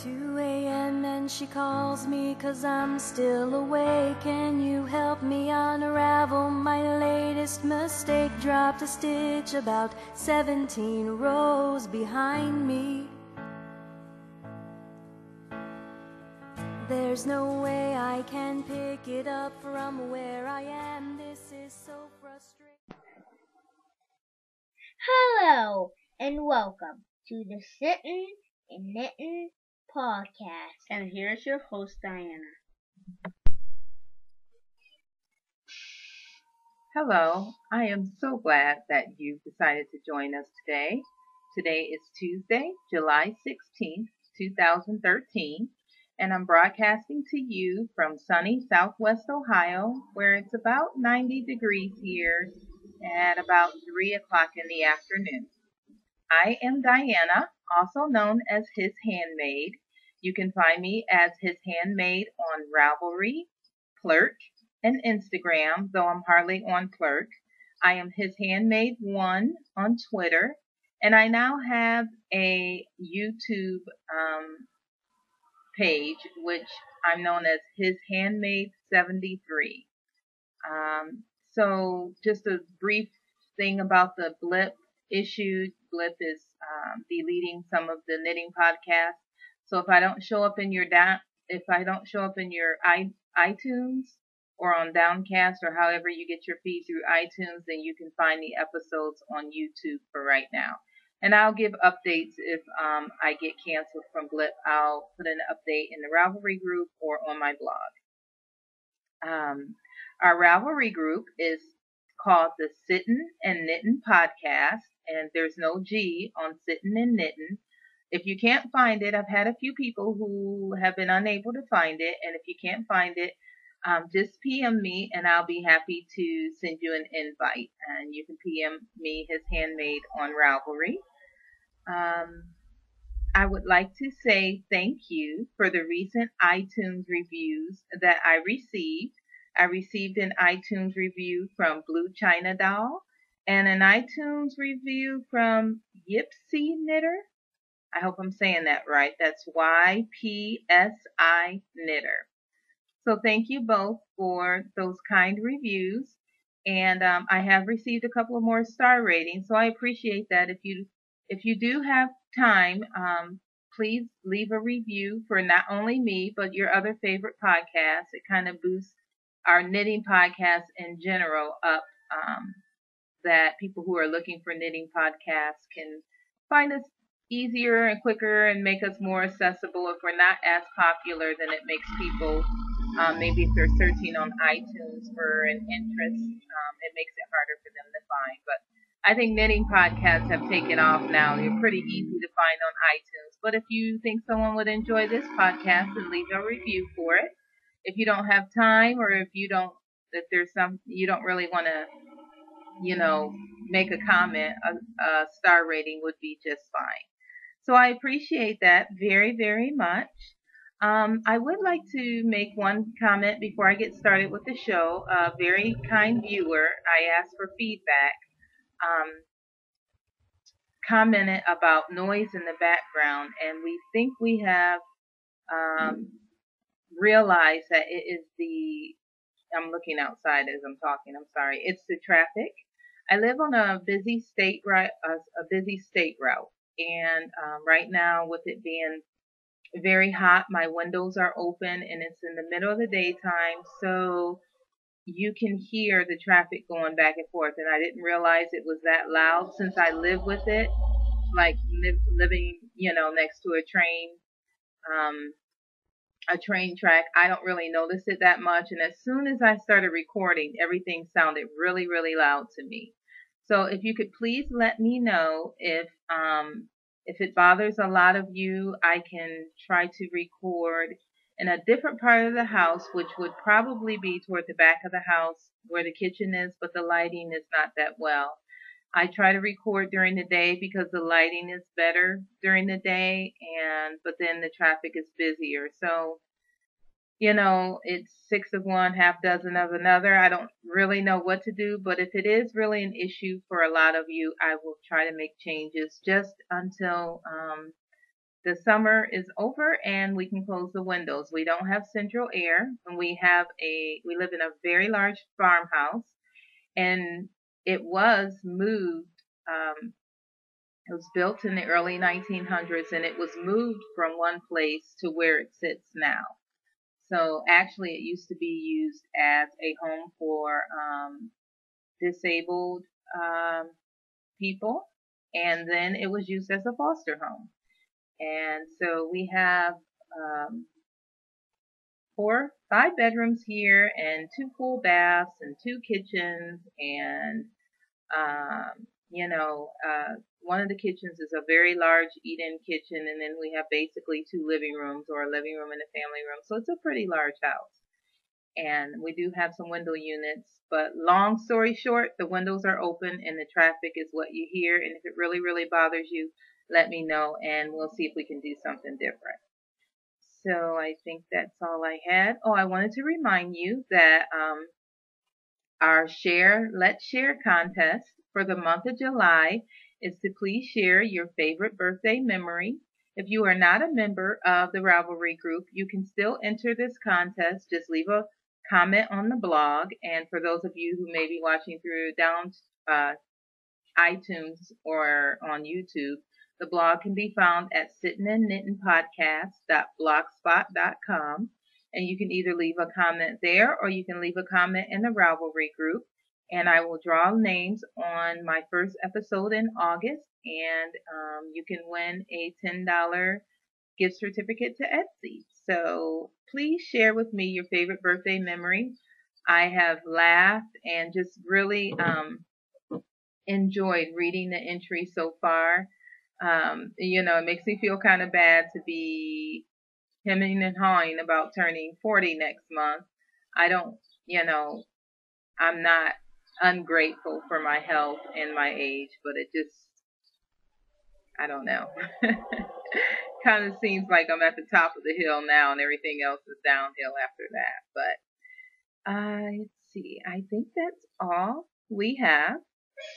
2 a.m. and she calls me 'cause I'm still awake. Can you help me unravel my latest mistake? Dropped a stitch about 17 rows behind me. There's no way I can pick it up from where I am. This is so frustrating. Hello and welcome to the Sittin' and Knittin' podcast. And here's your host, Dianna. Hello, I am so glad that you've decided to join us today. Today is Tuesday, July 16th, 2013, and I'm broadcasting to you from sunny Southwest Ohio, where it's about 90 degrees here at about 3 o'clock in the afternoon. I am Dianna, also known as His Handmaid. You can find me as His Handmaid on Ravelry, Plurk, and Instagram, though I'm hardly on Plurk. I am His Handmaid 1 on Twitter, and I now have a YouTube page, which I'm known as His Handmaid 73. So just a brief thing about the blip issue. Blip is deleting some of the knitting podcasts. So if I don't show up in your iTunes or on Downcast or however you get your feed through iTunes, then you can find the episodes on YouTube for right now. And I'll give updates if I get canceled from Blip. I'll put an update in the Ravelry group or on my blog. Our Ravelry group is called the Sittin' and Knittin' Podcast, and there's no G on Sittin' and Knittin'. If you can't find it, I've had a few people who have been unable to find it, and if you can't find it, just PM me and I'll be happy to send you an invite. And you can PM me, His Handmaid, on Ravelry. I would like to say thank you for the recent iTunes reviews that I received. I received an iTunes review from Blue China Doll and an iTunes review from Yipsy Knitter. I hope I'm saying that right. That's YPSI Knitter. So thank you both for those kind reviews. And I have received a couple of more star ratings, so I appreciate that. If you do have time, please leave a review for not only me, but your other favorite podcasts. It kind of boosts our knitting podcast in general up, that people who are looking for knitting podcasts can find us easier and quicker and make us more accessible. If we're not as popular, then it makes people, maybe if they're searching on iTunes for an interest, it makes it harder for them to find. But I think knitting podcasts have taken off now. They're pretty easy to find on iTunes. But if you think someone would enjoy this podcast, then leave a review for it. If you don't have time, or if you don't really want to, make a comment, a star rating would be just fine. So I appreciate that very, very much. I would like to make one comment before I get started with the show. A very kind viewer, I asked for feedback, commented about noise in the background, and we think we have realized that it is I'm looking outside as I'm talking, I'm sorry, it's the traffic. I live on a busy state route, and right now with it being very hot, my windows are open and it's in the middle of the daytime, so you can hear the traffic going back and forth, and I didn't realize it was that loud since I live with it, like living, next to a train track. I don't really notice it that much, and as soon as I started recording, everything sounded really, really loud to me. So if you could please let me know if it bothers a lot of you, I can try to record in a different part of the house, which would probably be toward the back of the house where the kitchen is, but the lighting is not that well. I try to record during the day because the lighting is better during the day, but then the traffic is busier. So, it's 6 of one, half dozen of another. I don't really know what to do, but if it is really an issue for a lot of you, I will try to make changes just until the summer is over and we can close the windows. We don't have central air, and we live in a very large farmhouse, and it was moved. It was built in the early 1900s, and it was moved from one place to where it sits now. So actually, it used to be used as a home for disabled um, people, and then it was used as a foster home. And so we have um, 5 bedrooms here, and 2 full baths, and 2 kitchens, and one of the kitchens is a very large eat-in kitchen, and then we have basically 2 living rooms, or a living room and a family room. So it's a pretty large house. And we do have some window units, but long story short, the windows are open and the traffic is what you hear. And if it really, really bothers you, let me know and we'll see if we can do something different. So I think that's all I had. Oh, I wanted to remind you that our Let's Share contest for the month of July is to please share your favorite birthday memory. If you are not a member of the Ravelry group, you can still enter this contest. Just leave a comment on the blog. And for those of you who may be watching through iTunes or on YouTube, the blog can be found at sittinandknittingpodcast.blogspot.com. And you can either leave a comment there or you can leave a comment in the Ravelry group. And I will draw names on my first episode in August. And you can win a $10 gift certificate to Etsy. So please share with me your favorite birthday memory. I have laughed and just really enjoyed reading the entry so far. It makes me feel kind of bad to be hemming and hawing about turning 40 next month. I don't, I'm not ungrateful for my health and my age, but it just, I don't know. Kind of seems like I'm at the top of the hill now and everything else is downhill after that. But let's see, I think that's all we have.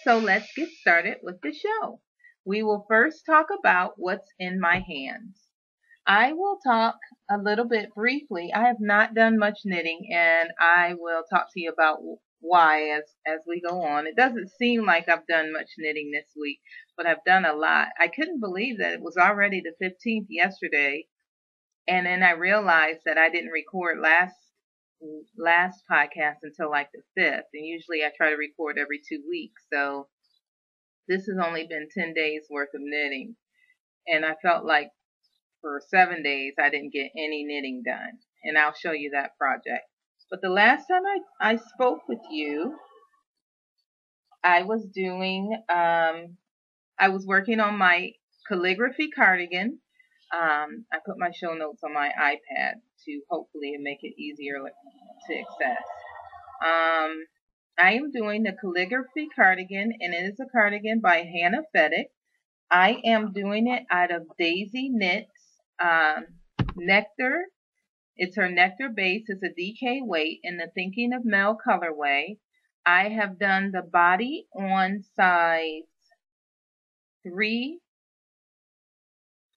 So let's get started with the show. We will first talk about what's in my hands. I will talk a little bit briefly. I have not done much knitting, and I will talk to you about why as we go on. It doesn't seem like I've done much knitting this week, but I've done a lot. I couldn't believe that it was already the 15th yesterday, and then I realized that I didn't record last podcast until like the 5th, and usually I try to record every 2 weeks. So this has only been 10 days worth of knitting, and I felt like for 7 days I didn't get any knitting done, and I'll show you that project. But the last time I spoke with you, I was working on my calligraphy cardigan. I put my show notes on my iPad to hopefully make it easier to access. I am doing the calligraphy cardigan, and it is a cardigan by Hannah Feddick. I am doing it out of Daisy Knits Nectar. It's her Nectar base. It's a DK weight in the Thinking of Mel colorway. I have done the body on size 3.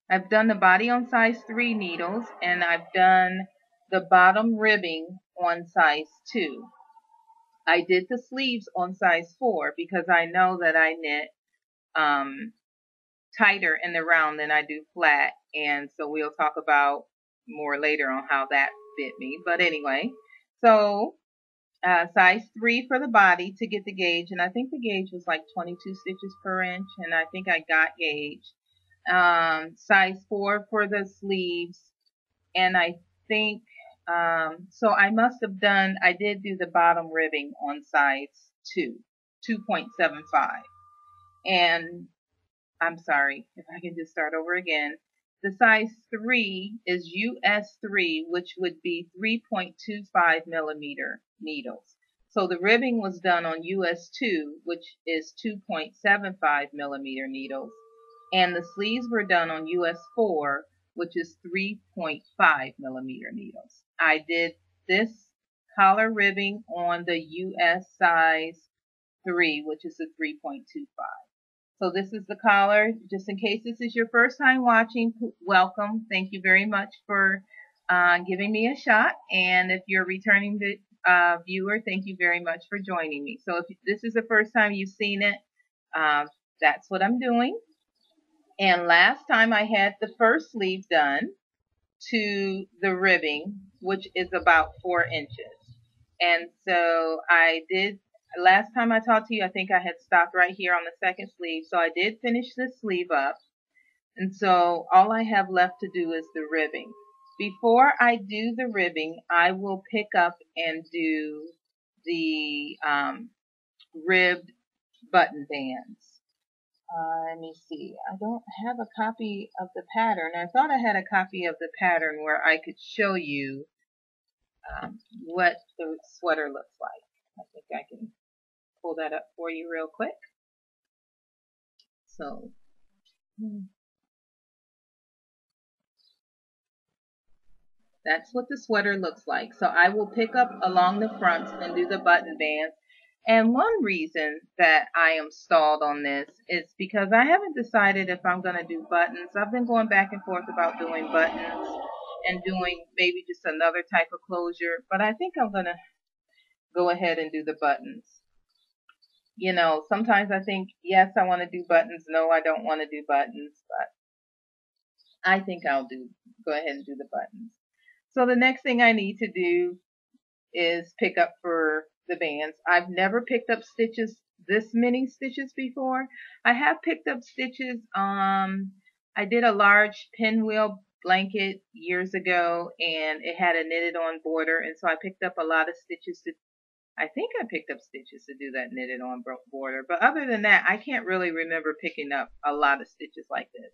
I've done the body on size 3 needles, and I've done the bottom ribbing on size 2. I did the sleeves on size 4 because I know that I knit tighter in the round than I do flat, and so we'll talk about more later on how that fit me. But anyway, so size 3 for the body to get the gauge, and I think the gauge was like 22 stitches per inch, and I think I got gauge. Size 4 for the sleeves, and I think so I did do the bottom ribbing on size 2.75, and I'm sorry, if I can just start over again. The size 3 is US 3, which would be 3.25 millimeter needles. So the ribbing was done on US 2, which is 2.75 millimeter needles. And the sleeves were done on US 4, which is 3.5 millimeter needles. I did this collar ribbing on the US size 3, which is a 3.25. So this is the collar. Just in case this is your first time watching, welcome. Thank you very much for giving me a shot. And if you're a returning viewer, thank you very much for joining me. So if this is the first time you've seen it, uh, that's what I'm doing. And last time I had the first sleeve done to the ribbing, which is about 4 inches. And so I did, last time I talked to you, I think I had stopped right here on the second sleeve. So I did finish this sleeve up. And so all I have left to do is the ribbing. Before I do the ribbing, I will pick up and do the ribbed button bands. Let me see. I don't have a copy of the pattern. I thought I had a copy of the pattern where I could show you what the sweater looks like. I think I can pull that up for you real quick. So, that's what the sweater looks like. So I will pick up along the front and do the button bands. And one reason that I am stalled on this is because I haven't decided if I'm going to do buttons. I've been going back and forth about doing buttons and doing maybe just another type of closure. But I think I'm going to go ahead and do the buttons. You know, sometimes I think, yes, I want to do buttons. No, I don't want to do buttons. But I think I'll go ahead and do the buttons. So the next thing I need to do is pick up for the bands. I've never picked up stitches, this many stitches before. I have picked up stitches. I did a large pinwheel blanket years ago, and it had a knitted on border, and so I picked up a lot of stitches I think I picked up stitches to do that knitted on border. But other than that, I can't really remember picking up a lot of stitches like this.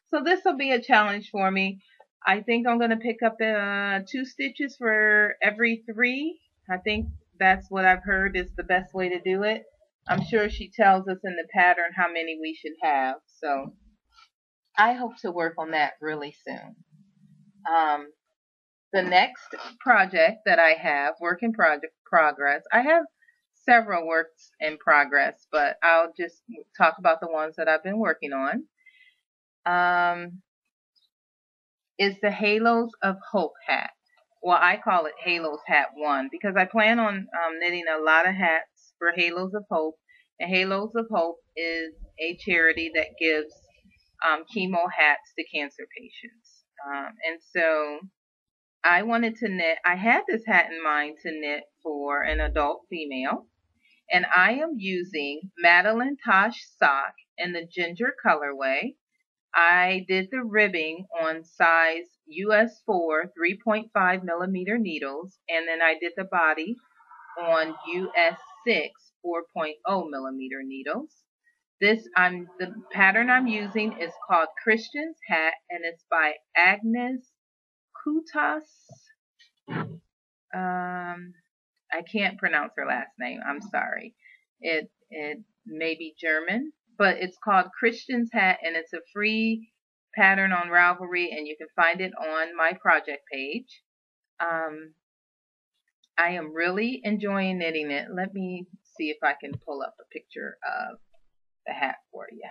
So this will be a challenge for me. I think I'm going to pick up 2 stitches for every 3. I think that's what I've heard is the best way to do it. I'm sure she tells us in the pattern how many we should have. So I hope to work on that really soon. The next project that I have, work in progress, I have several works in progress, but I'll just talk about the ones that I've been working on. Is the Halos of Hope hat. Well, I call it Halos Hat 1 because I plan on knitting a lot of hats for Halos of Hope. And Halos of Hope is a charity that gives chemo hats to cancer patients. And so I wanted to knit, I had this hat in mind to knit for an adult female, and I am using Madeline Tosh sock in the ginger colorway. I did the ribbing on size US 4 3.5 millimeter needles, and then I did the body on US 6 4.0 millimeter needles. The pattern I'm using is called Christian's Hat, and it's by Agnes Kutas. I can't pronounce her last name. I'm sorry. It may be German, but it's called Christian's Hat, and it's a free pattern on Ravelry, and you can find it on my project page. I am really enjoying knitting it. Let me see if I can pull up a picture of the hat for you.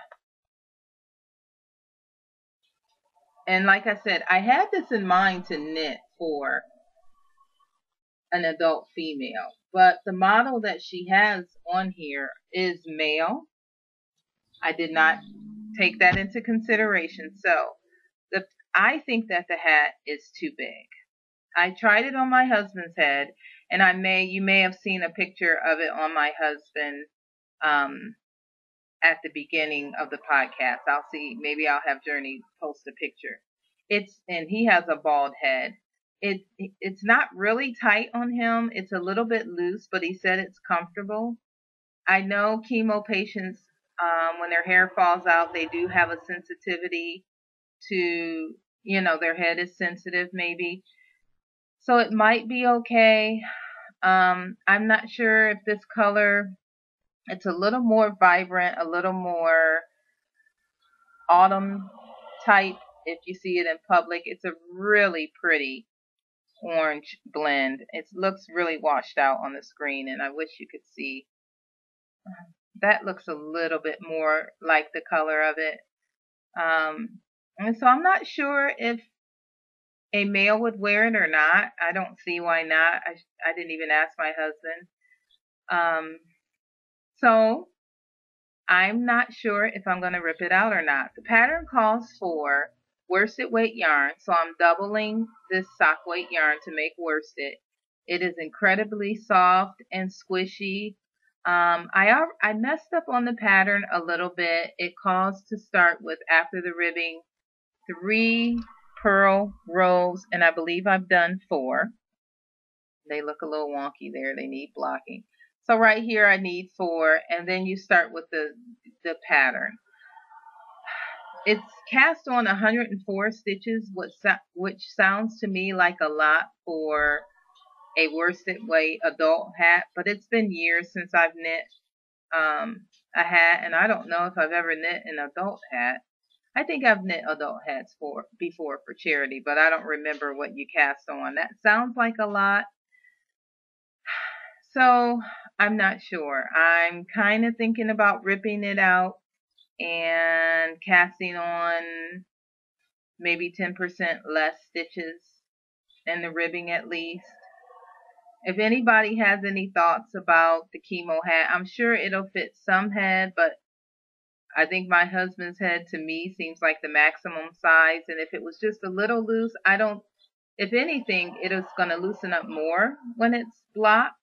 And like I said, I had this in mind to knit for an adult female, but the model that she has on here is male. I did not take that into consideration. So I think that the hat is too big. I tried it on my husband's head, and you may have seen a picture of it on my husband at the beginning of the podcast. Maybe I'll have Journey post a picture. And he has a bald head. It's not really tight on him. It's a little bit loose, but he said it's comfortable. I know chemo patients, when their hair falls out, they do have a sensitivity to, their head is sensitive maybe. So it might be okay. I'm not sure if this color, it's a little more vibrant, a little more autumn type. If you see it in public, it's a really pretty orange blend. It looks really washed out on the screen, and I wish you could see That looks a little bit more like the color of it. And so I'm not sure if a male would wear it or not. I don't see why not. I didn't even ask my husband. So I'm not sure if I'm going to rip it out or not. The pattern calls for worsted weight yarn, so I'm doubling this sock weight yarn to make worsted. It is incredibly soft and squishy. I messed up on the pattern a little bit. It calls to start with, after the ribbing, 3 purl rows, and I believe I've done 4. They look a little wonky there. They need blocking. So right here I need 4, and then you start with the pattern. It's cast on 104 stitches, which sounds to me like a lot for a worsted weight adult hat, but it's been years since I've knit a hat, and I don't know if I've ever knit an adult hat. I think I've knit adult hats before for charity, but I don't remember what you cast on. That sounds like a lot. So I'm not sure. I'm kind of thinking about ripping it out and casting on maybe 10% less stitches in the ribbing at least. If anybody has any thoughts about the chemo hat, I'm sure it'll fit some head, but I think my husband's head to me seems like the maximum size. And if it was just a little loose, if anything, it is going to loosen up more when it's blocked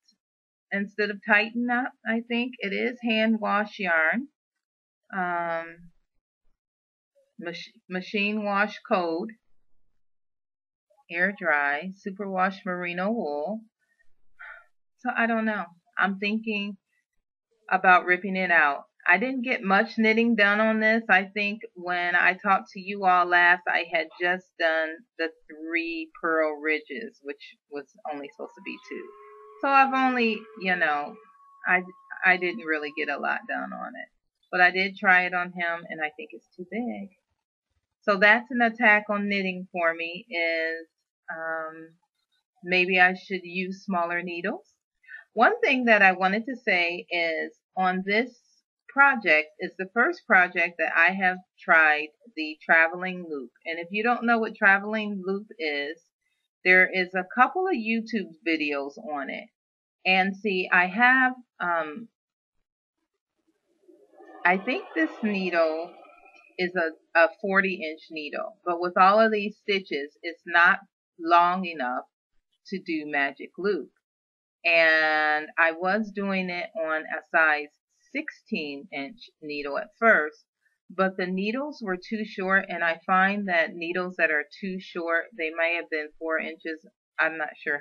instead of tighten up. I think it is hand wash yarn. Machine wash code, air dry, superwash merino wool. So I don't know. I'm thinking about ripping it out. I didn't get much knitting done on this. I think when I talked to you all last, I had just done the 3 purl ridges, which was only supposed to be 2. So I've only, I didn't really get a lot done on it. But I did try it on him, and I think it's too big. So that's an attack on knitting for me, is maybe I should use smaller needles. One thing that I wanted to say is on this project is the first project that I have tried the traveling loop. And if you don't know what traveling loop is, there is a couple of YouTube videos on it. And see, I have, I think this needle is a 40-inch needle, but with all of these stitches, it's not long enough to do magic loop. And I was doing it on a size 16-inch needle at first, but the needles were too short, and I find that needles that are too short, they may have been 4 inches. I'm not sure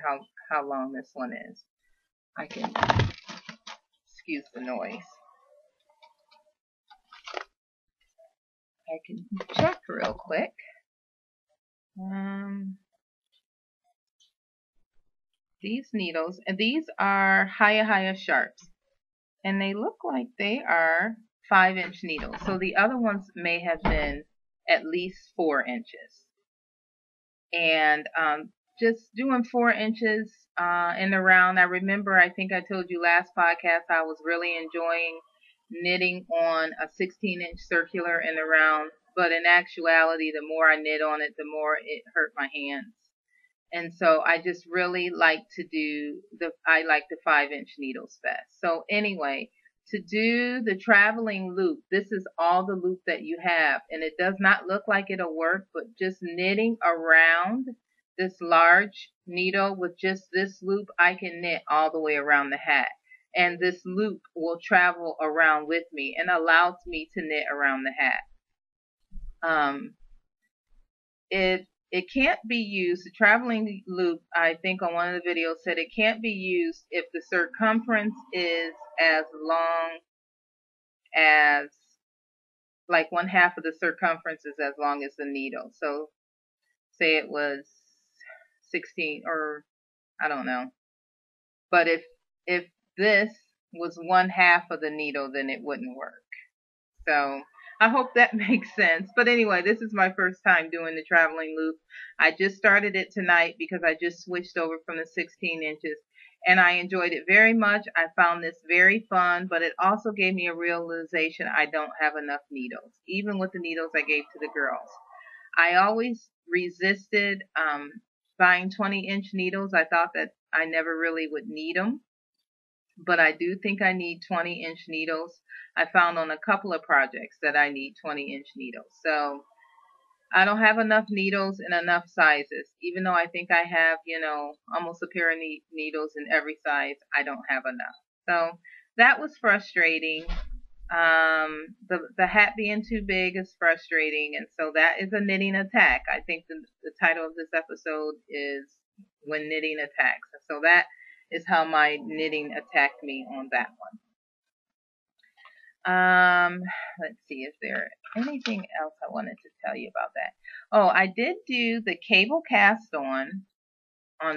how long this one is. I can, excuse the noise. I can check real quick. These needles, and these are Haya Sharps, and they look like they are 5-inch needles. So the other ones may have been at least 4 inches. And just doing 4 inches in the round. I remember, I think I told you last podcast, I was really enjoying knitting on a 16-inch circular in the round. But in actuality, the more I knit on it, the more it hurt my hands. And so I just really like to do I like the 5-inch needles best. So anyway, to do the traveling loop, this is all the loop that you have. And it does not look like it'll work, but just knitting around this large needle with just this loop, I can knit all the way around the hat. And this loop will travel around with me and allows me to knit around the hat. It can't be used, the traveling loop, I think on one of the videos said it can't be used if the circumference is as long as, like 1/2 of the circumference is as long as the needle. So say it was 16, or I don't know. But if this was 1/2 of the needle, then it wouldn't work. So I hope that makes sense. But anyway, this is my first time doing the traveling loop. I just started it tonight because I just switched over from the 16 inches. and I enjoyed it very much. I found this very fun, but it also gave me a realization I don't have enough needles, even with the needles I gave to the girls. I always resisted buying 20-inch needles. I thought that I never really would need them, but I do think I need 20-inch needles. I found on a couple of projects that I need 20-inch needles. So I don't have enough needles in enough sizes. Even though I think I have, almost a pair of needles in every size, I don't have enough. So that was frustrating. The hat being too big is frustrating, and so that is a knitting attack. I think the title of this episode is When Knitting Attacks. So that is how my knitting attacked me on that one. Let's see, is there anything else I wanted to tell you about that? Oh, I did do the cable cast on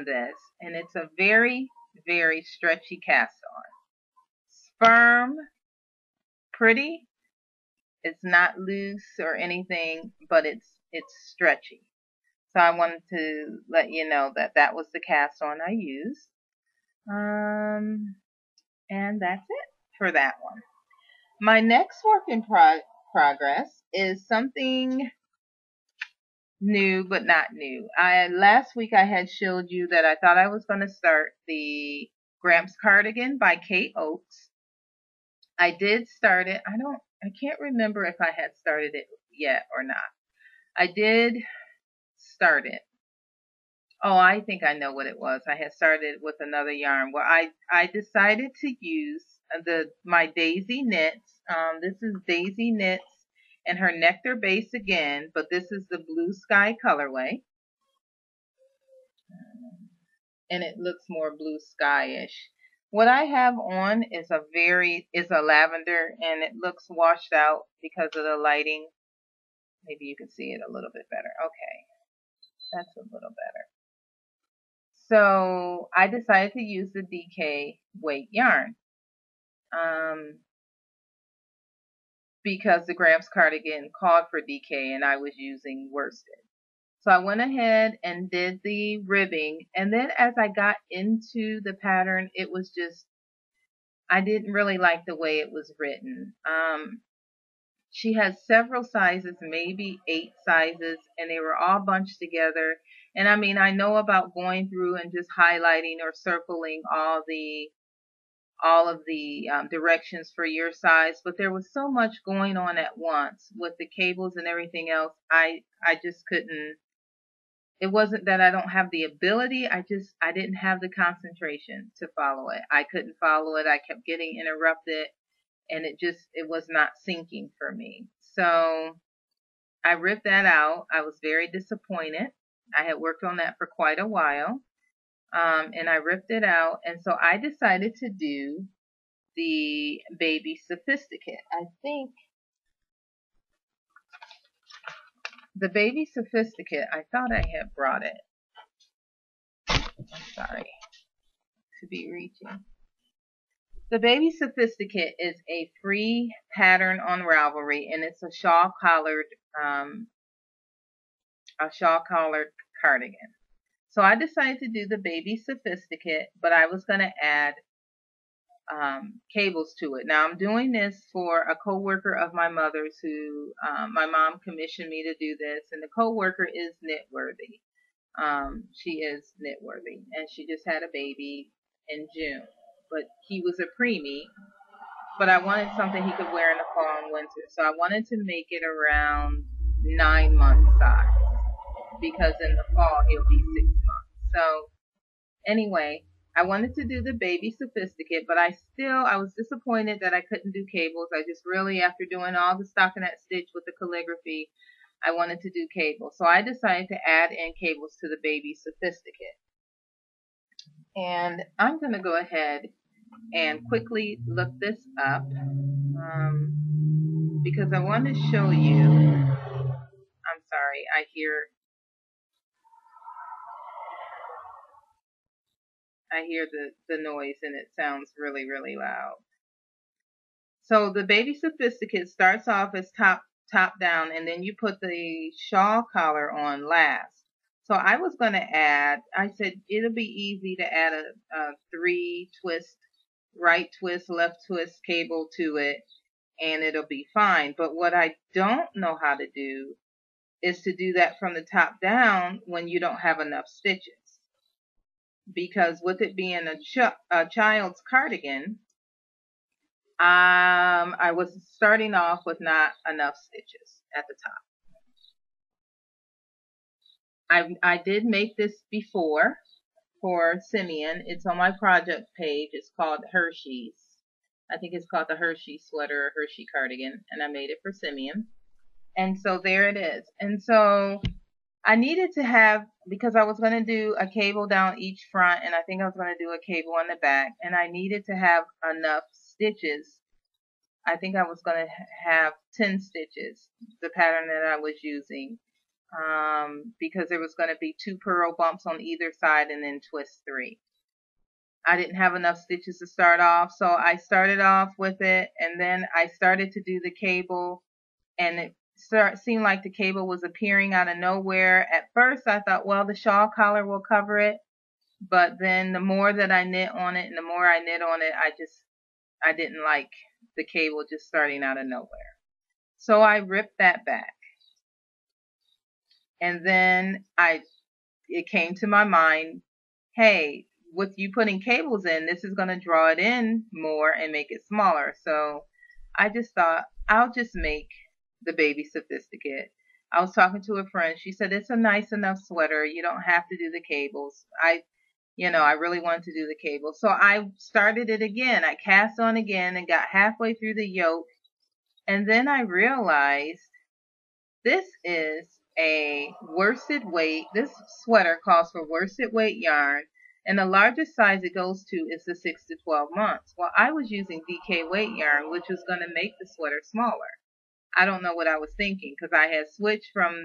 this, and it's a very, very stretchy cast on. It's firm, pretty. It's not loose or anything, but it's stretchy. So I wanted to let you know that that was the cast on I used. And that's it for that one. My next work in progress is something new, but not new. Last week I had showed you that I thought I was going to start the Gramps cardigan by Kate Oates. I did start it. I can't remember if I had started it yet or not. I did start it. Oh, I think I know what it was. I had started with another yarn. Well, I decided to use my Daisy Knits. This is Daisy Knits and her Nectar base again, but this is the Blue Sky colorway. And it looks more blue sky-ish. What I have on is a lavender, and it looks washed out because of the lighting. Maybe you can see it a little bit better. Okay, that's a little better. So I decided to use the DK weight yarn because the Gramps cardigan called for DK and I was using worsted. So I went ahead and did the ribbing, and then as I got into the pattern, it was just, I didn't really like the way it was written. She has several sizes, maybe 8 sizes, and they were all bunched together. And I mean, I know about going through and just highlighting or circling all of the directions for your size, but there was so much going on at once with the cables and everything else. I just couldn't. It wasn't that I don't have the ability. I didn't have the concentration to follow it. I couldn't follow it. I kept getting interrupted, and it was not syncing for me. So I ripped that out. I was very disappointed. I had worked on that for quite a while, and I ripped it out. And so I decided to do the Baby Sophisticate. I think the Baby Sophisticate, I thought I had brought it. I'm sorry to be reaching. The Baby Sophisticate is a free pattern on Ravelry, and it's a shawl collared cardigan. So I decided to do the Baby Sophisticate, but I was going to add cables to it. Now I'm doing this for a coworker of my mother's who my mom commissioned me to do this, and the coworker is Knitworthy. She is Knitworthy, and she just had a baby in June, but he was a preemie. But I wanted something he could wear in the fall and winter, so I wanted to make it around 9 month size because in the fall he'll be 6 months. So anyway, I wanted to do the Baby Sophisticate, but I was disappointed that I couldn't do cables. I just really, after doing all the stockinette stitch with the calligraphy, I wanted to do cables. So I decided to add in cables to the Baby Sophisticate. And I'm going to go ahead and quickly look this up because I want to show you. I'm sorry, I hear the noise and it sounds really, really loud. So the Baby Sophisticate starts off as top down, and then you put the shawl collar on last. So I was going to add, I said it'll be easy to add a 3 twist, right twist, left twist cable to it, and it'll be fine. But what I don't know how to do is to do that from the top down when you don't have enough stitches. Because with it being a child's cardigan, I was starting off with not enough stitches at the top. I did make this before for Simeon. It's on my project page. It's called Hershey's. I think it's called the Hershey sweater or Hershey cardigan, and I made it for Simeon. And so there it is. And so I needed to have, because I was going to do a cable down each front, and I think I was going to do a cable on the back, and I needed to have enough stitches. I think I was going to have 10 stitches, the pattern that I was using, because there was going to be 2 purl bumps on either side and then twist 3. I didn't have enough stitches to start off, so I started off with it, and then I started to do the cable, and it seemed like the cable was appearing out of nowhere. At first, I thought, well, the shawl collar will cover it, but then the more that I knit on it, and the more I knit on it, I didn't like the cable just starting out of nowhere. So I ripped that back. And then it came to my mind, hey, with you putting cables in, this is going to draw it in more and make it smaller. So I just thought, I'll just make the baby sophisticate. I was talking to a friend. She said, it's a nice enough sweater. You don't have to do the cables. I really wanted to do the cables. So I started it again. I cast on again and got halfway through the yoke. And then I realized this is a worsted weight. This sweater calls for worsted weight yarn, and the largest size it goes to is the 6 to 12 months. Well, I was using DK weight yarn, which was going to make the sweater smaller. I don't know what I was thinking, because I had switched from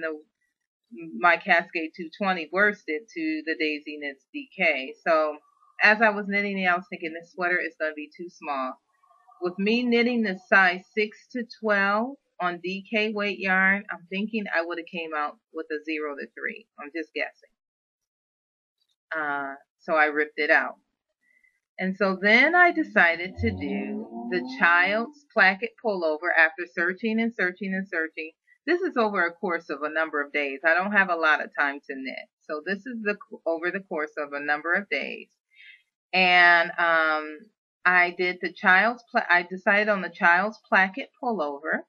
my Cascade 220 worsted to the Daisy Knits DK. So as I was knitting it, I was thinking this sweater is going to be too small. With me knitting the size 6 to 12 on DK weight yarn, I'm thinking I would have came out with a 0 to 3. I'm just guessing. So I ripped it out. And so then I decided to do the child's placket pullover after searching and searching and searching. This is over a course of a number of days. I don't have a lot of time to knit. So this is over the course of a number of days. And I decided on the child's placket pullover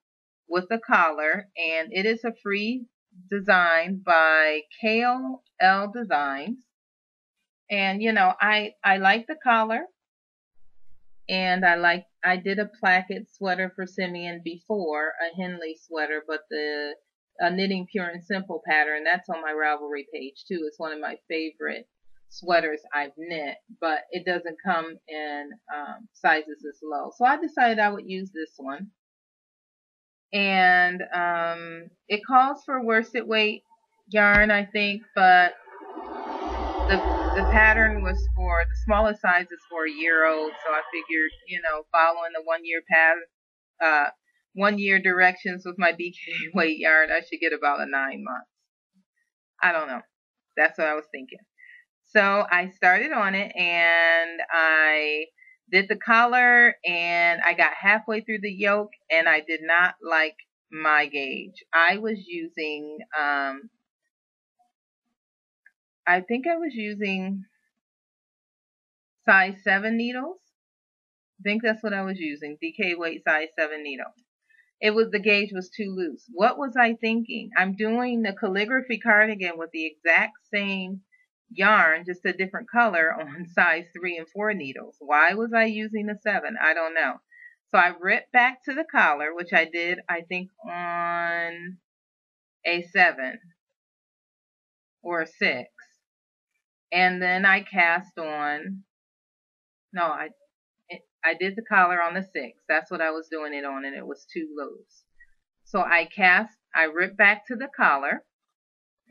with the collar, and it is a free design by KL Designs. And I like the collar, and I did a placket sweater for Simeon before, a Henley sweater, but the Knitting Pure and Simple pattern, that's on my Ravelry page too. It's one of my favorite sweaters I've knit, but it doesn't come in sizes this low. So I decided I would use this one. And it calls for worsted weight yarn, I think, but the pattern was for the smallest size is for a year old. So I figured, following the 1 year pattern, 1 year directions with my DK weight yarn, I should get about a 9 months. I don't know. That's what I was thinking. So I started on it, and I did the collar, and I got halfway through the yoke, and I did not like my gauge. I was using, I think I was using size 7 needles. I think that's what I was using, DK weight size 7 needle. The gauge was too loose. What was I thinking? I'm doing the calligraphy cardigan with the exact same yarn, just a different color, on size 3 and 4 needles. Why was I using a 7? I don't know. So I ripped back to the collar, which I did, I think, on a 7 or a 6. And then I cast on, no, I did the collar on the 6. That's what I was doing it on, and it was too loose. So I ripped back to the collar,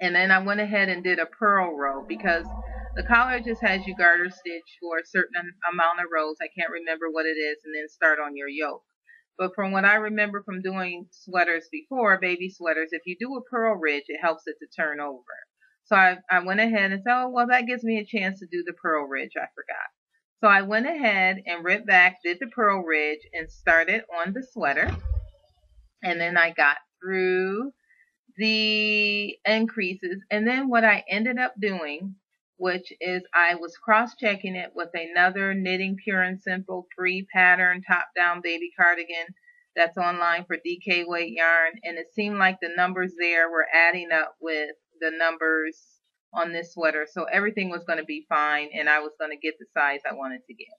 and then I went ahead and did a purl row, because the collar just has you garter stitch for a certain amount of rows. I can't remember what it is, and then start on your yoke. But from what I remember from doing sweaters before, baby sweaters, if you do a purl ridge, it helps it to turn over. So I went ahead and said, oh, well, that gives me a chance to do the purl ridge. I forgot. So I went ahead and ripped back, did the purl ridge, and started on the sweater. And then I got through the increases. And then what I ended up doing, which is I was cross-checking it with another Knitting Pure and Simple 3-pattern top-down baby cardigan that's online for DK weight yarn. And it seemed like the numbers there were adding up with the numbers on this sweater. So everything was going to be fine, and I was going to get the size I wanted to get.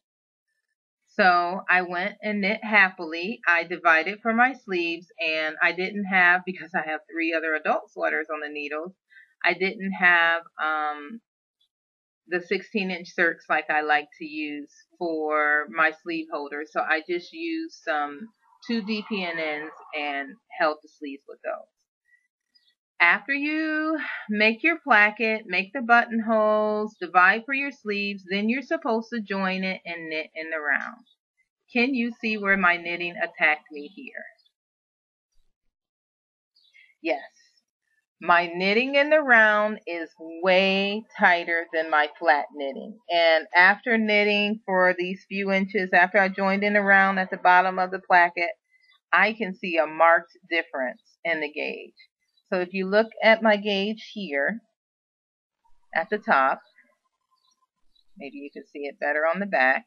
So I went and knit happily. I divided for my sleeves, and I didn't have, because I have 3 other adult sweaters on the needles, I didn't have the 16-inch circs like I like to use for my sleeve holders. So I just used some 2 DPNNs and held the sleeves with those. After you make your placket, make the buttonholes, divide for your sleeves, then you're supposed to join it and knit in the round. Can you see where my knitting attacked me here? Yes. My knitting in the round is way tighter than my flat knitting. And after knitting for these few inches, after I joined in the round at the bottom of the placket, I can see a marked difference in the gauge. So if you look at my gauge here at the top, maybe you can see it better on the back.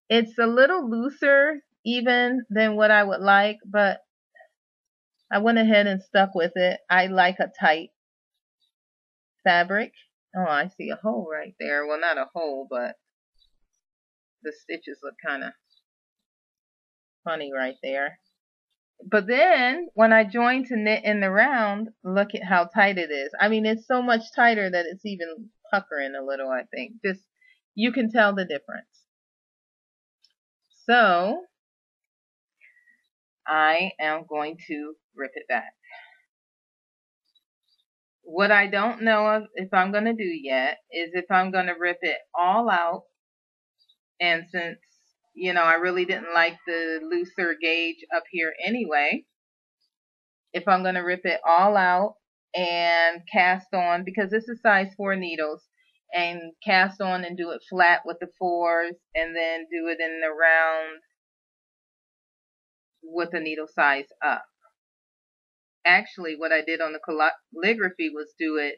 It's a little looser even than what I would like, but I went ahead and stuck with it. I like a tight fabric. Oh, I see a hole right there. Well, not a hole, but the stitches look kind of funny right there. But then when I join to knit in the round, look at how tight it is. I mean, it's so much tighter that it's even puckering a little, I think. Just, you can tell the difference. So I am going to rip it back. What I don't know if I'm going to do yet is if I'm going to rip it all out. And since, you know, I really didn't like the looser gauge up here anyway, if I'm going to rip it all out and cast on, because this is size 4 needles, and cast on and do it flat with the 4s, and then do it in the round with the needle size up. Actually, what I did on the calligraphy was do it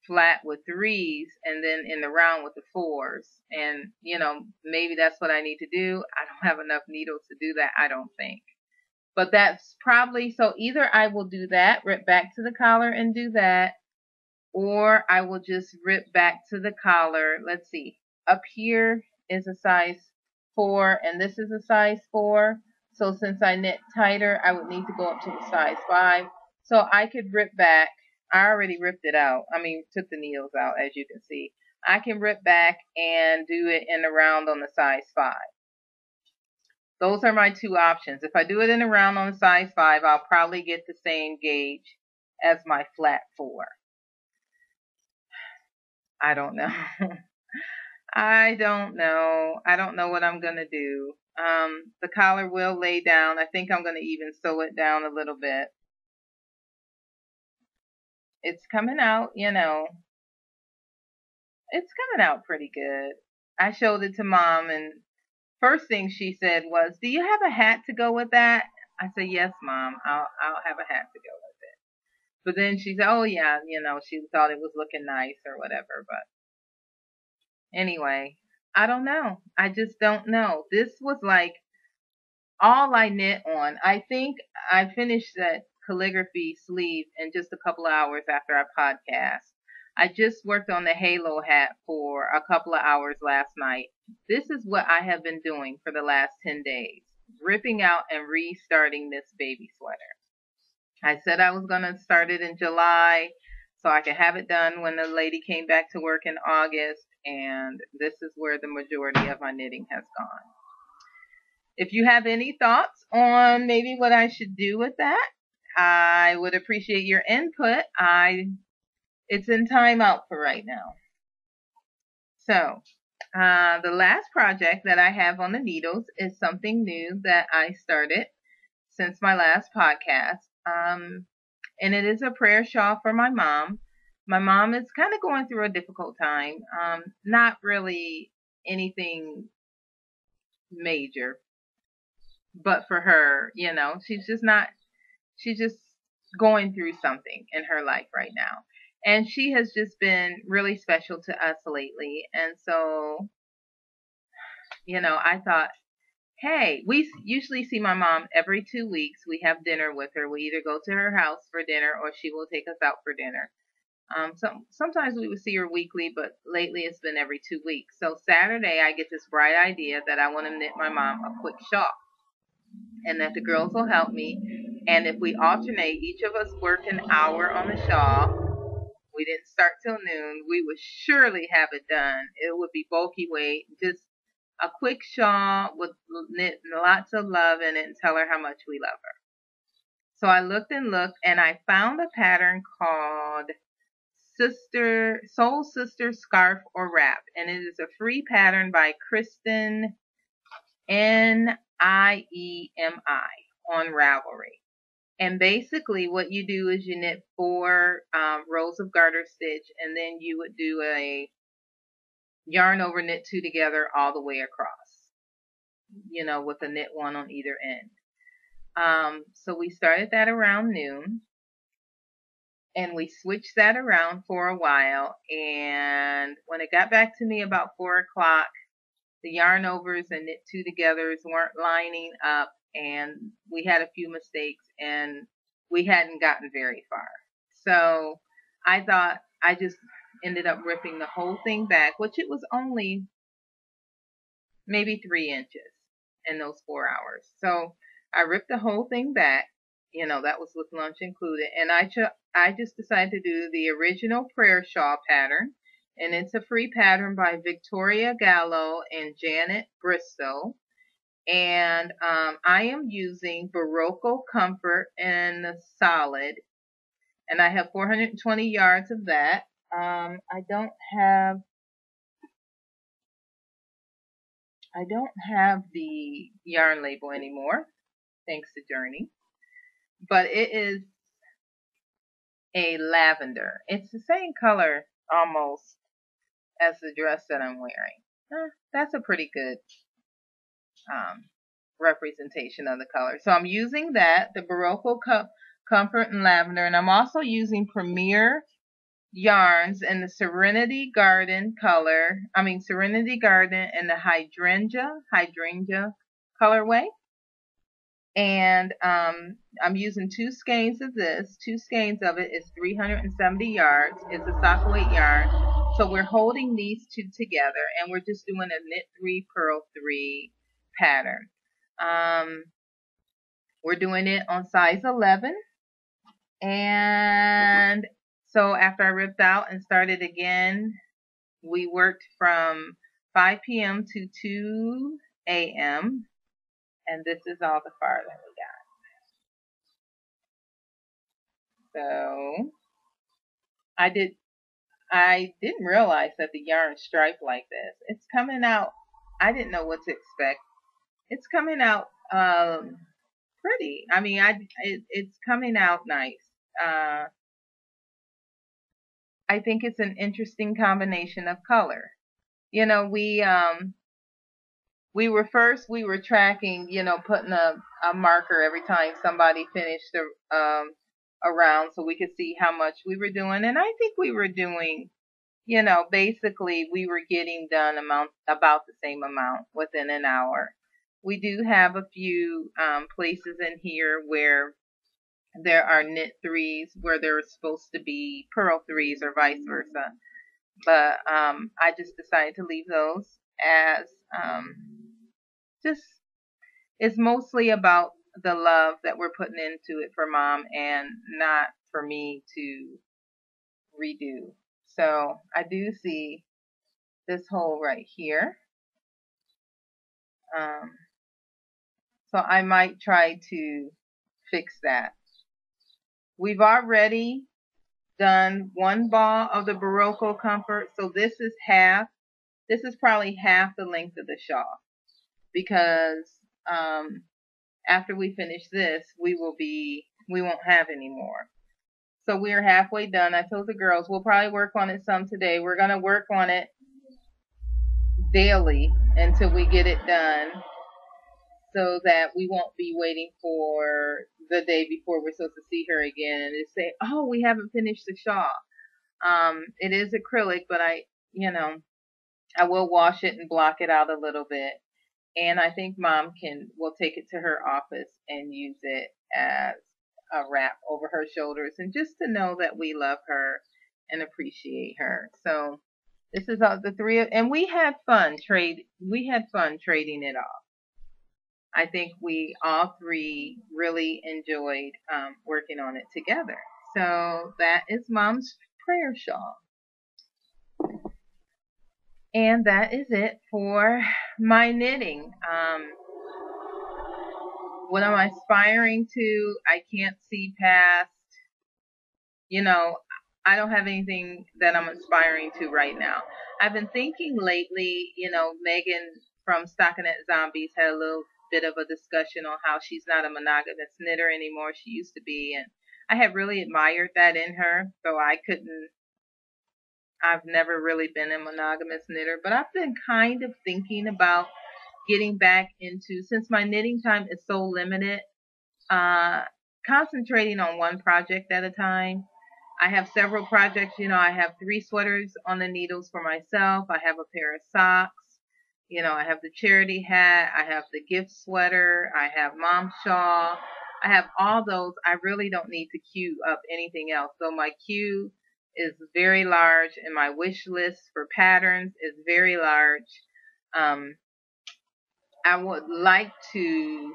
flat with 3s and then in the round with the 4s. And, you know, maybe that's what I need to do. I don't have enough needles to do that, I don't think. But that's probably, so either I will do that, rip back to the collar and do that, or I will just rip back to the collar. Let's see. Up here is a size 4 and this is a size 4. So since I knit tighter, I would need to go up to the size 5. So I could rip back. I already ripped it out. I mean, took the needles out, as you can see. I can rip back and do it in the round on the size 5. Those are my 2 options. If I do it in a round on the size 5, I'll probably get the same gauge as my flat 4. I don't know. I don't know. I don't know what I'm going to do. The collar will lay down. I think I'm going to even sew it down a little bit. It's coming out, you know. It's coming out pretty good. I showed it to Mom, and first thing she said was, "Do you have a hat to go with that?" I said, "Yes, Mom. I'll have a hat to go with it." But then she said, "Oh yeah, you know, she thought it was looking nice or whatever." But anyway, I don't know. I just don't know. This was like all I knit on. I think I finished that calligraphy sleeve in just a couple of hours after our podcast. I just worked on the halo hat for a couple of hours last night. This is what I have been doing for the last 10 days, ripping out and restarting this baby sweater. I said I was going to start it in July so I could have it done when the lady came back to work in August, and this is where the majority of my knitting has gone. If you have any thoughts on maybe what I should do with that, I would appreciate your input. It's in timeout for right now. So, the last project that I have on the needles is something new that I started since my last podcast. And it is a prayer shawl for my mom. My mom is kind of going through a difficult time. Not really anything major, but for her, she's just going through something in her life right now. And she has just been really special to us lately. And so, I thought, hey, we usually see my mom every 2 weeks. We have dinner with her. We either go to her house for dinner or she will take us out for dinner. Sometimes we would see her weekly, but lately it's been every 2 weeks. So Saturday, I get this bright idea that I want to knit my mom a quick shawl, and that the girls will help me. And if we alternate, each of us work an hour on the shawl. We didn't start till noon. We would surely have it done. It would be bulky weight, just a quick shawl with knit lots of love in it, and tell her how much we love her. So I looked and looked, and I found a pattern called Soul Sister Scarf or Wrap, and it is a free pattern by Kristen Niemi on Ravelry. And basically what you do is you knit 4 rows of garter stitch, and then you would do a yarn over knit 2 together all the way across, with a knit 1 on either end. So we started that around noon, and we switched that around for a while, and when it got back to me about 4 o'clock, the yarn overs and knit 2 togethers weren't lining up, and we had a few mistakes, and we hadn't gotten very far. So I thought I just ended up ripping the whole thing back, which it was only maybe 3 inches in those 4 hours. So I ripped the whole thing back. That was with lunch included. And I just decided to do the original prayer shawl pattern. And it's a free pattern by Victoria Gallo and Janet Bristow. And I am using Barocco Comfort in the solid. And I have 420 yards of that. I don't have the yarn label anymore, thanks to Journey. But it is a lavender. It's the same color almost as the dress that I'm wearing. That's a pretty good representation of the color. So I'm using that, the Barocco Comfort in lavender, and I'm also using Premier yarns in the Serenity Garden in the hydrangea colorway. And I'm using 2 skeins of this. 2 skeins of it is 370 yards. It's a sock weight yarn. So we're holding these 2 together, and we're just doing a knit 3, purl 3 pattern. We're doing it on size 11. And so after I ripped out and started again, we worked from 5 p.m. to 2 a.m. And this is all the far that we got. So I didn't realize that the yarn striped like this. It's coming out. I didn't know what to expect. It's coming out pretty. I mean, it's coming out nice. I think it's an interesting combination of color. We were tracking, putting a marker every time somebody finished a round, so we could see how much we were doing. And I think we were doing, basically we were getting done about the same amount within an hour. We do have a few places in here where there are knit 3s where there are supposed to be purl 3s or vice versa. But I just decided to leave those as it's mostly about the love that we're putting into it for Mom and not for me to redo. So I do see this hole right here. So I might try to fix that. We've already done 1 ball of the Barocco Comfort, so this is probably half the length of the shawl, because after we finish this, we won't have any more. So we're halfway done. I told the girls we'll probably work on it some today. We're going to work on it daily until we get it done so that we won't be waiting for the day before we're supposed to see her again and just say, oh, we haven't finished the shawl. It is acrylic, but I will wash it and block it out a little bit. And I think Mom will take it to her office and use it as a wrap over her shoulders and just to know that we love her and appreciate her. So this is all the three and we had fun trading it off. I think we all three really enjoyed working on it together. So that is Mom's prayer shawl. And that is it for my knitting. What am I aspiring to? I can't see past, I don't have anything that I'm aspiring to right now. I've been thinking lately, Megan from Stockinette Zombies had a little bit of a discussion on how she's not a monogamous knitter anymore. She used to be, and I have really admired that in her, so I've never really been a monogamous knitter, but I've been kind of thinking about getting back into, since my knitting time is so limited, concentrating on one project at a time. I have several projects. I have 3 sweaters on the needles for myself. I have a pair of socks. I have the charity hat. I have the gift sweater. I have Mom's shawl. I have all those. I really don't need to queue up anything else. So my queue is very large and my wish list for patterns is very large. I would like to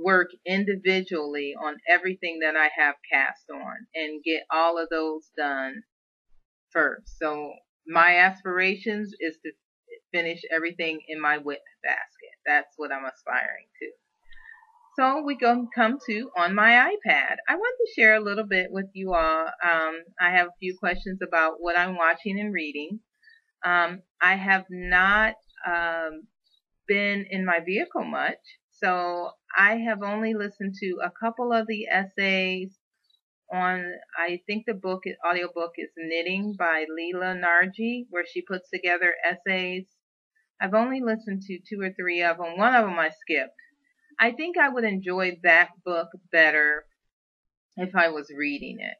work individually on everything that I have cast on and get all of those done first. So my aspirations is to finish everything in my whip basket. That's what I'm aspiring to. So we come to on my iPad. I want to share a little bit with you all. I have a few questions about what I'm watching and reading. I have not been in my vehicle much, so I have only listened to a couple of the essays on, I think the audiobook is Knitting by Leela Narji, where she puts together essays. I've only listened to 2 or 3 of them. One of them I skipped. I think I would enjoy that book better if I was reading it.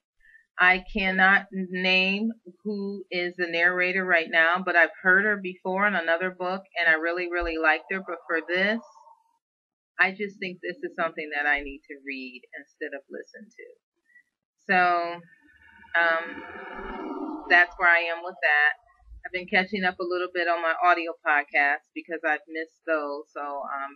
I cannot name who is the narrator right now, but I've heard her before in another book, and I really, really liked her. But for this, I just think this is something that I need to read instead of listen to. So that's where I am with that. I've been catching up a little bit on my audio podcast because I've missed those. So a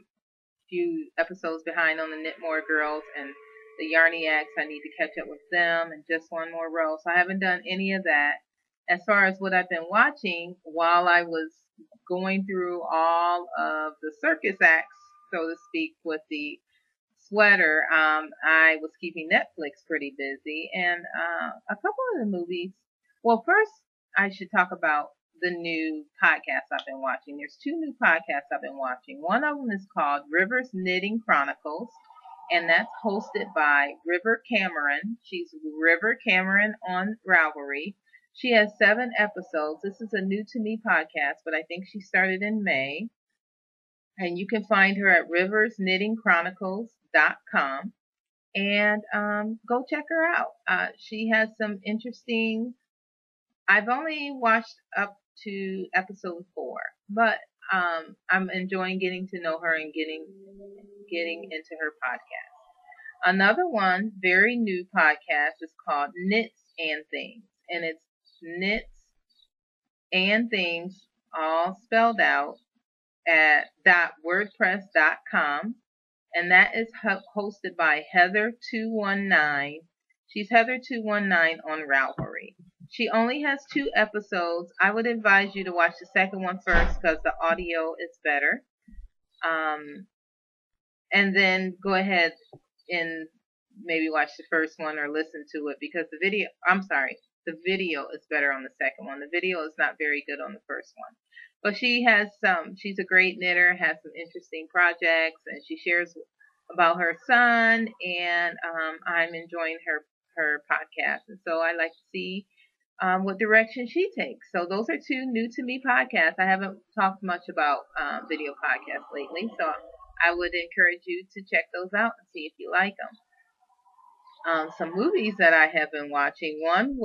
few episodes behind on the Knitmore Girls and the Yarniacs. I need to catch up with them and just one more row. So I haven't done any of that. As far as what I've been watching while I was going through all of the circus acts, so to speak, with the sweater, I was keeping Netflix pretty busy and a couple of the movies. Well, first I should talk about the new podcasts I've been watching. There's 2 new podcasts I've been watching. One of them is called River's Knitting Chronicles, and that's hosted by River Cameron. She's River Cameron on Ravelry. She has 7 episodes. This is a new to me podcast, but I think she started in May. And you can find her at riversknittingchronicles.com and go check her out. She has some interesting. I've only watched up to episode 4, but I'm enjoying getting to know her and getting into her podcast. Another one, very new podcast, is called Knits and Things, and it's Knits and Things all spelled out at .wordpress.com, and that is hosted by Heather219. She's Heather219 on Ravelry. She only has 2 episodes. I would advise you to watch the second one first because the audio is better. And then go ahead and maybe watch the first one or listen to it because the video is better on the second one. The video is not very good on the first one. But she's a great knitter, has some interesting projects, and she shares about her son, and I'm enjoying her her podcast. And so I like to see what direction she takes. So those are two new to me podcasts. I haven't talked much about video podcasts lately, so I would encourage you to check those out and see if you like them. Some movies that I have been watching. One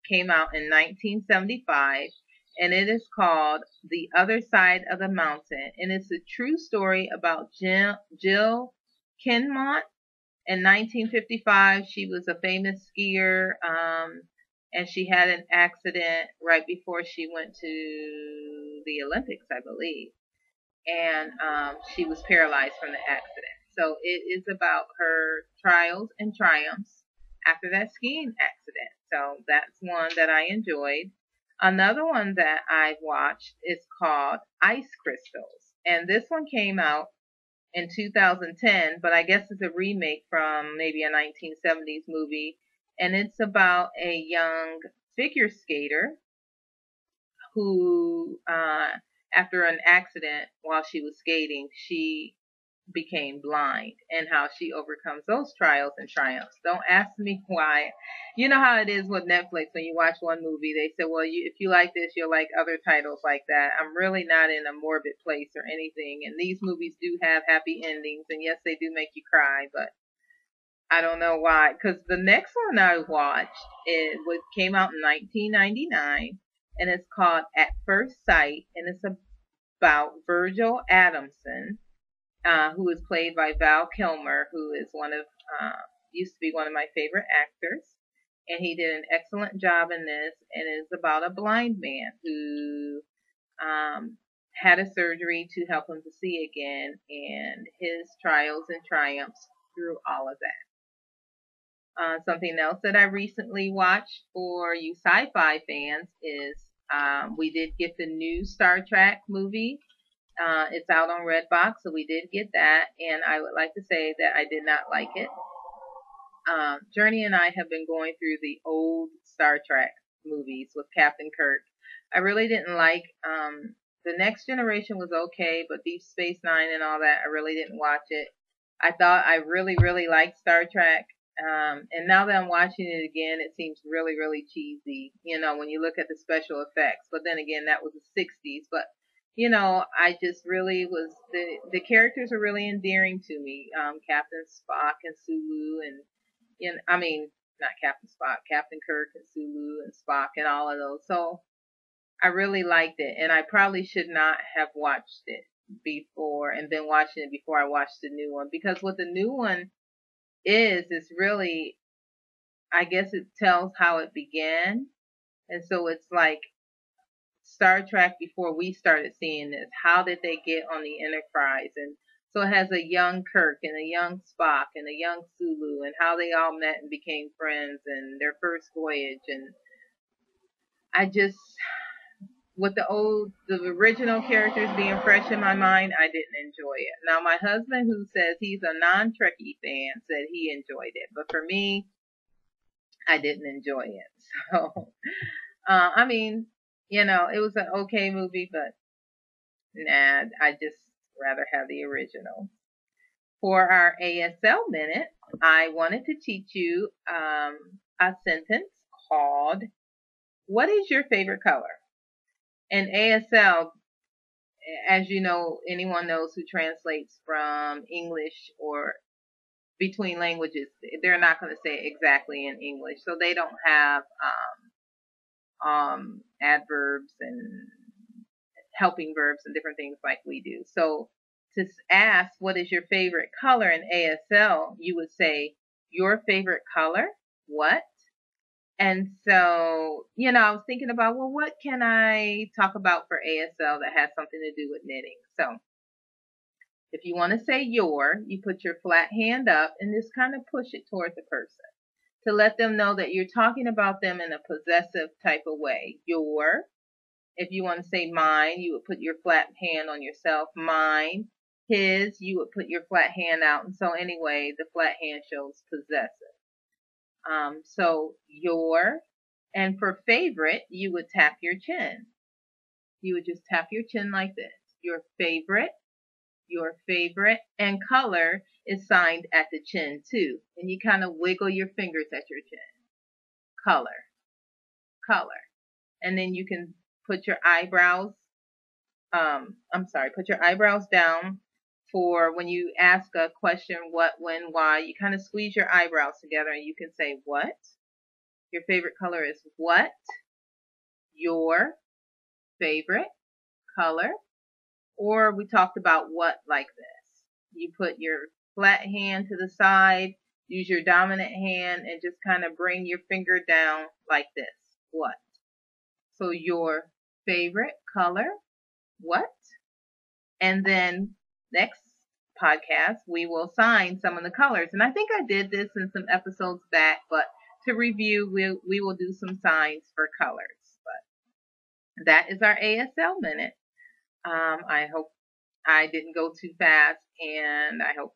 came out in 1975, and it is called The Other Side of the Mountain, and it's a true story about Jill Kinmont. In 1955, she was a famous skier, and she had an accident right before she went to the Olympics, I believe, and she was paralyzed from the accident. So it is about her trials and triumphs after that skiing accident. So that's one that I enjoyed. Another one that I've watched is called Ice Crystals, and this one came out in 2010, but I guess it's a remake from maybe a 1970s movie, and it's about a young figure skater who, after an accident while she was skating, she became blind, and how she overcomes those trials and triumphs. Don't ask me why. You know how it is with Netflix when you watch one movie, they say, well, if you like this, you'll like other titles like that. I'm really not in a morbid place or anything, and these movies do have happy endings, and yes, they do make you cry, but I don't know why. Because the next one I watched, came out in 1999, and it's called At First Sight, and it's about Virgil Adamson, who is played by Val Kilmer, who is used to be one of my favorite actors. And he did an excellent job in this, and it's about a blind man who had a surgery to help him to see again, and his trials and triumphs through all of that. Something else that I recently watched for you sci-fi fans is we did get the new Star Trek movie. It's out on Redbox, so we did get that, and I would like to say that I did not like it. Journey and I have been going through the old Star Trek movies with Captain Kirk. I really didn't like The Next Generation was okay, but Deep Space Nine and all that, I really didn't watch it. I thought I really, really liked Star Trek. And now that I'm watching it again, it seems really, really cheesy, when you look at the special effects. But then again, that was the 60s. But, I just really the characters are really endearing to me. Captain Spock and Sulu and, not Captain Spock, Captain Kirk and Sulu and Spock and all of those. So I really liked it. And I probably should not have watched it before and been watching it before I watched the new one. Because what the new one is really, I guess it tells how it began. And so it's like Star Trek before we started seeing this. How did they get on the Enterprise? And so it has a young Kirk and a young Spock and a young Sulu, and how they all met and became friends, and their first voyage. And with the original characters being fresh in my mind, I didn't enjoy it. Now, my husband, who says he's a non-Trekkie fan, said he enjoyed it. But for me, I didn't enjoy it. So, it was an okay movie, but nah, I just rather have the original. For our ASL minute, I wanted to teach you a sentence called, what is your favorite color? And ASL, as you know, anyone knows who translates from English or between languages, they're not going to say it exactly in English. So they don't have adverbs and helping verbs and different things like we do. So to ask what is your favorite color in ASL, you would say, your favorite color? What? And so, I was thinking about, well, what can I talk about for ASL that has something to do with knitting? So if you want to say you put your flat hand up and just kind of push it toward the person to let them know that you're talking about them in a possessive type of way. Your. If you want to say mine, you would put your flat hand on yourself. Mine. His, you would put your flat hand out. And so anyway, the flat hand shows possessive. So your, and for favorite, you would tap your chin. You would just tap your chin like this. Your favorite. your favorite, and color is signed at the chin too. And you kind of wiggle your fingers at your chin. Color, color. And then you can put your eyebrows, put your eyebrows down for when you ask a question, what, when, why. You kind of squeeze your eyebrows together and you can say what. Your favorite color is what? Your favorite color. Or we talked about what like this. You put your flat hand to the side, use your dominant hand, and just kind of bring your finger down like this. What? So your favorite color, what? And then next podcast, we will sign some of the colors. And I think I did this in some episodes back, but to review, we will do some signs for colors. But that is our ASL minute. I hope I didn't go too fast, and I hope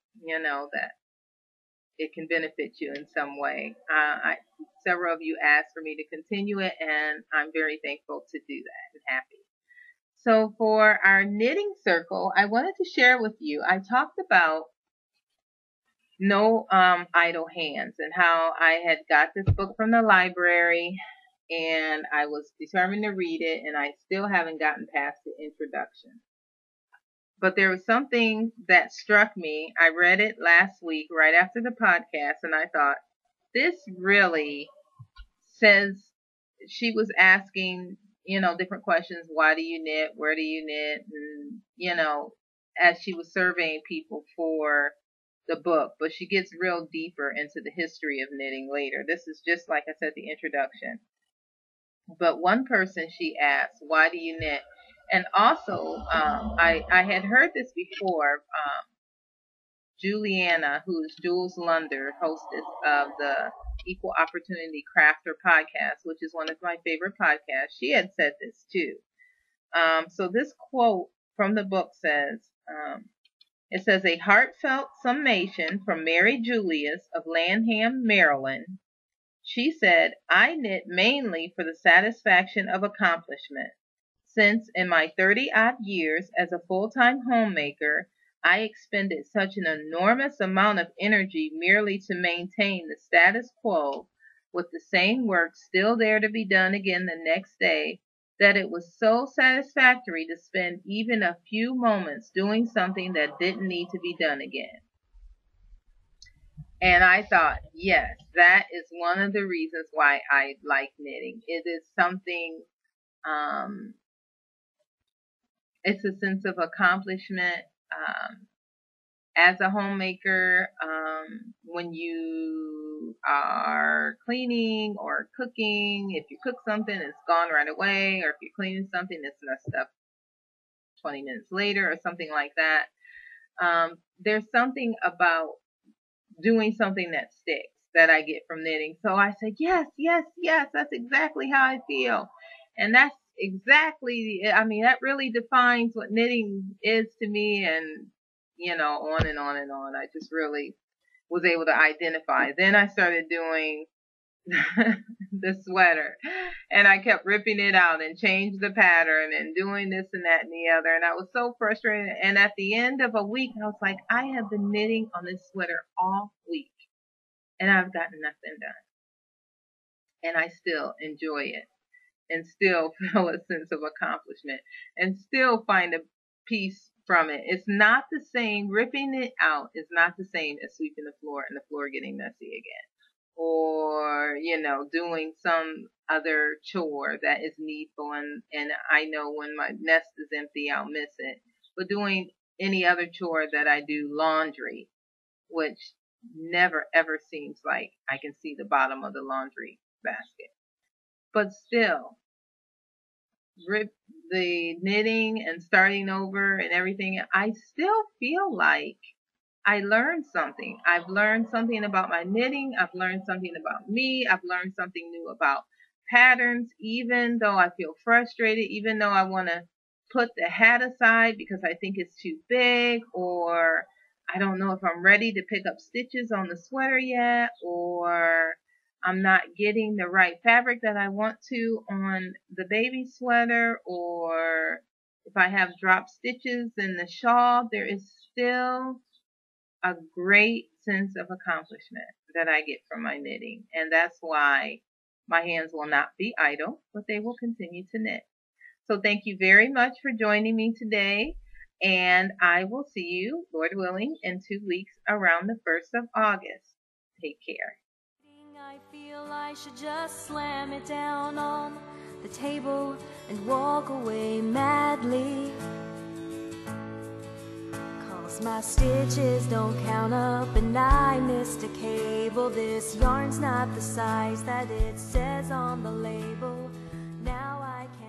that it can benefit you in some way. Several of you asked for me to continue it, and I'm very thankful to do that and happy. So for our knitting circle, I wanted to share with you, I talked about no idle hands and how I had got this book from the library and I was determined to read it, and I still haven't gotten past the introduction. But there was something that struck me. I read it last week right after the podcast, and I thought, this really says, she was asking, different questions. Why do you knit? Where do you knit? And, as she was surveying people for the book, but she gets real deeper into the history of knitting later. This is just, like I said, the introduction. But one person, she asked, why do you knit? And also, I had heard this before. Juliana, who is Jules Lunder, hostess of the Equal Opportunity Crafter podcast, which is one of my favorite podcasts, she had said this too. So this quote from the book says, it says, a heartfelt summation from Mary Julius of Lanham, Maryland. She said, I knit mainly for the satisfaction of accomplishment. Since in my 30-odd years as a full-time homemaker, I expended such an enormous amount of energy merely to maintain the status quo with the same work still there to be done again the next day, that it was so satisfactory to spend even a few moments doing something that didn't need to be done again. And I thought, yes, that is one of the reasons why I like knitting. It is something, it's a sense of accomplishment. As a homemaker, when you are cleaning or cooking, if you cook something, it's gone right away, or if you're cleaning something, it's messed up 20 minutes later or something like that. There's something about doing something that sticks that I get from knitting. So I said, yes, that's exactly how I feel. And that's exactly, that really defines what knitting is to me, and, on and on and on. I just really was able to identify. Then I started doing the sweater, and I kept ripping it out and changed the pattern and doing this and that and the other, and I was so frustrated. And at the end of a week, I was like, I have been knitting on this sweater all week and I've gotten nothing done, and I still enjoy it and still feel a sense of accomplishment and still find a peace from it. It's not the same. Ripping it out is not the same as sweeping the floor and the floor getting messy again, or doing some other chore that is needful, and I know when my nest is empty I'll miss it. But doing any other chore that I do, laundry, which never ever seems like I can see the bottom of the laundry basket, but still, the knitting and starting over and everything, I still feel like I learned something. I've learned something about my knitting. I've learned something about me. I've learned something new about patterns, even though I feel frustrated, even though I want to put the hat aside because I think it's too big, or I don't know if I'm ready to pick up stitches on the sweater yet, or I'm not getting the right fabric that I want to on the baby sweater, or if I have drop stitches in the shawl. There is still a great sense of accomplishment that I get from my knitting. And that's why my hands will not be idle, but they will continue to knit. So thank you very much for joining me today. And I will see you, Lord willing, in 2 weeks around the 1st of August. Take care. I feel I should just slam it down on the table and walk away madly. 'Cause my stitches don't count up and I missed a cable. This yarn's not the size that it says on the label. Now I can't